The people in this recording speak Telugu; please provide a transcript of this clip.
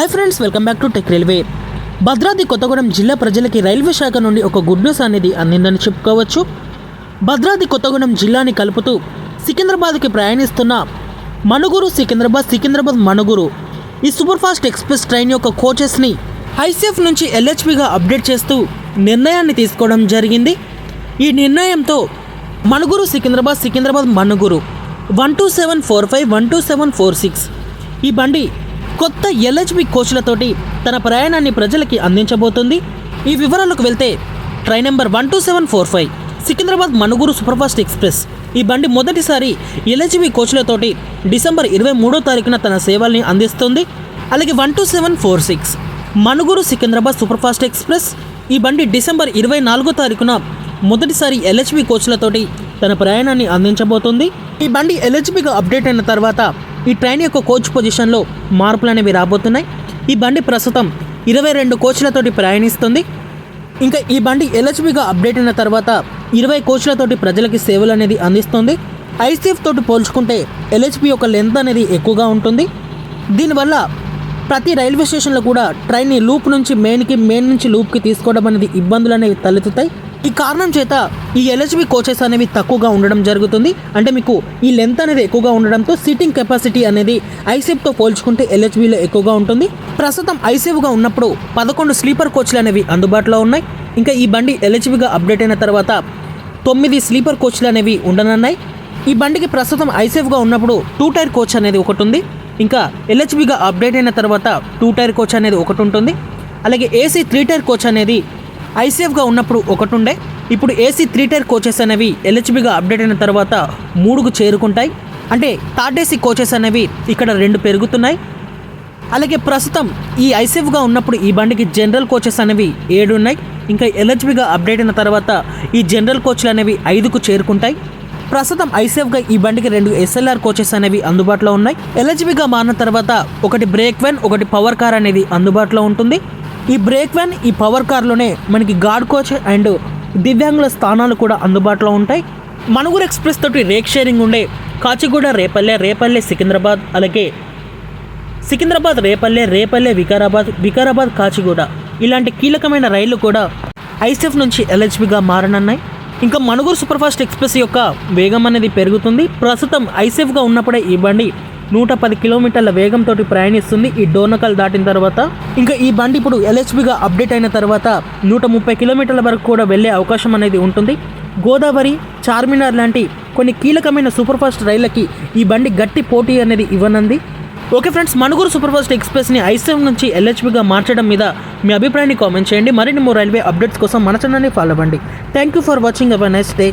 Hi friends, welcome back to tech railway. Bhadradri Kothagudem జిల్లా ప్రజలకి రైల్వే శాఖ నుండి ఒక గుడ్ న్యూస్ అనేది అందిందని చెప్పుకోవచ్చు. భద్రాద్రి కొత్తగూడెం జిల్లాని కలుపుతూ సికింద్రాబాద్కి ప్రయాణిస్తున్న మణుగూరు సికింద్రాబాద్ మణుగూరు ఈ సూపర్ ఫాస్ట్ ఎక్స్ప్రెస్ ట్రైన్ యొక్క కోచెస్ని ఐసీఎఫ్ నుంచి ఎల్హెచ్బిగా అప్డేట్ చేస్తూ నిర్ణయాన్ని తీసుకోవడం జరిగింది. ఈ నిర్ణయంతో మణుగూరు సికింద్రాబాద్ మణుగూరు 12745 12746 ఈ బండి కొత్త ఎల్హెచ్బి కోచ్లతోటి తన ప్రయాణాన్ని ప్రజలకి అందించబోతుంది. ఈ వివరాలకు వెళ్తే train number 12745 Secunderabad Manuguru superfast express ఈ బండి మొదటిసారి ఎల్హెచ్బి కోచ్లతోటి డిసెంబర్ 23వ తారీఖున తన సేవల్ని అందిస్తుంది. అలాగే 12746 మణుగూరు సికింద్రాబాద్ సూపర్ఫాస్ట్ ఎక్స్ప్రెస్ ఈ బండి డిసెంబర్ 24వ తారీఖున మొదటిసారి ఎల్హెచ్బి కోచ్లతోటి తన ప్రయాణాన్ని అందించబోతుంది. ఈ బండి ఎల్హెచ్బిగా అప్డేట్ అయిన తర్వాత ఈ ట్రైన్ యొక్క కోచ్ పొజిషన్లో మార్పులు అనేవి రాబోతున్నాయి. ఈ బండి ప్రస్తుతం 22 కోచ్లతోటి ప్రయాణిస్తుంది. ఇంకా ఈ బండి ఎల్హెచ్బిగా అప్డేట్ అయిన తర్వాత 20 కోచ్లతోటి ప్రజలకి సేవలు అనేది అందిస్తుంది. ఐసీఎఫ్ తోటి పోల్చుకుంటే ఎల్హెచ్బి యొక్క లెంత్ అనేది ఎక్కువగా ఉంటుంది. దీనివల్ల ప్రతి రైల్వే స్టేషన్లో కూడా ట్రైన్ని లూప్ నుంచి మెయిన్ నుంచి లూప్కి తీసుకోవడం అనేది ఇబ్బందులు అనేవి తలెత్తుతాయి. ఈ కారణం చేత ఈ ఎల్హెచ్బి కోచెస్ అనేవి తక్కువగా ఉండడం జరుగుతుంది. అంటే మీకు ఈ లెంత్ అనేది ఎక్కువగా ఉండడంతో సీటింగ్ కెపాసిటీ అనేది ఐసీఎఫ్తో పోల్చుకుంటే ఎల్హెచ్బిలో ఎక్కువగా ఉంటుంది. ప్రస్తుతం ఐసీఎఫ్గా ఉన్నప్పుడు 11 స్లీపర్ కోచ్లు అనేవి అందుబాటులో ఉన్నాయి. ఇంకా ఈ బండి ఎల్హెచ్బిగా అప్డేట్ అయిన తర్వాత 9 స్లీపర్ కోచ్లు అనేవి ఉండనున్నాయి. ఈ బండికి ప్రస్తుతం ఐసీఎఫ్గా ఉన్నప్పుడు 2 టైర్ కోచ్ అనేది ఒకటి ఉంది. ఇంకా ఎల్హెచ్బిగా అప్డేట్ అయిన తర్వాత 2 టైర్ కోచ్ అనేది ఒకటి ఉంటుంది. అలాగే ఏసీ 3 టైర్ కోచ్ అనేది ఐసీఎఫ్గా ఉన్నప్పుడు ఒకటి ఉండే. ఇప్పుడు ఏసీ 3 టైర్ కోచెస్ అనేవి ఎల్హెచ్బిగా అప్డేట్ అయిన తర్వాత 3కు చేరుకుంటాయి. అంటే థర్డ్ ఏసీ కోచెస్ అనేవి ఇక్కడ 2 పెరుగుతున్నాయి. అలాగే ప్రస్తుతం ఈ ఐసీఎఫ్గా ఉన్నప్పుడు ఈ బండికి జనరల్ కోచెస్ అనేవి 7 ఉన్నాయి. ఇంకా ఎల్హెచ్బిగా అప్డేట్ అయిన తర్వాత ఈ జనరల్ కోచ్లు అనేవి 5కు చేరుకుంటాయి. ప్రస్తుతం ఐసీఎఫ్గా ఈ బండికి 2 ఎస్ఎల్ఆర్ కోచెస్ అనేవి అందుబాటులో ఉన్నాయి. ఎల్హెచ్బిగా మారిన తర్వాత ఒకటి బ్రేక్ వ్యాన్, ఒకటి పవర్ కార్ అనేది అందుబాటులో ఉంటుంది. ఈ బ్రేక్ వ్యాన్, ఈ పవర్ కార్లోనే మనకి గార్డ్ కోచ్ అండ్ దివ్యాంగుల స్థానాలు కూడా అందుబాటులో ఉంటాయి. మణుగూరు ఎక్స్ప్రెస్ తోటి రేక్ షేరింగ్ ఉండే కాచిగూడ రేపల్లె సికింద్రాబాద్, అలాగే సికింద్రాబాద్ రేపల్లె వికారాబాద్ కాచిగూడ ఇలాంటి కీలకమైన రైళ్లు కూడా ఐసీఎఫ్ నుంచి ఎల్హెచ్బిగా మారనున్నాయి. ఇంకా మణుగూరు సూపర్ఫాస్ట్ ఎక్స్ప్రెస్ యొక్క వేగం అనేది పెరుగుతుంది. ప్రస్తుతం ఐసీఎఫ్గా ఉన్నప్పుడే ఈ బండి 110 కిలోమీటర్ల వేగంతో ప్రయాణిస్తుంది ఈ డోర్నకల్ దాటిన తర్వాత. ఇంకా ఈ బండి ఇప్పుడు ఎల్హెచ్బిగా అప్డేట్ అయిన తర్వాత 130 కిలోమీటర్ల వరకు కూడా వెళ్ళే అవకాశం అనేది ఉంటుంది. గోదావరి, చార్మినార్ లాంటి కొన్ని కీలకమైన సూపర్ఫాస్ట్ రైళ్లకి ఈ బండి గట్టి పోటీ అనేది ఇవ్వనుంది. ఓకే ఫ్రెండ్స్, మణుగూరు సూపర్ఫాస్ట్ ఎక్స్ప్రెస్ని ఐసీఎఫ్ నుంచి ఎల్హెచ్బిగా మార్చడం మీద మీ అభిప్రాయాన్ని కామెంట్ చేయండి. మరిన్ని రైల్వే అప్డేట్స్ కోసం మన ఛానల్ని ఫాలో అవ్వండి. Thank you for watching. Have a nice day.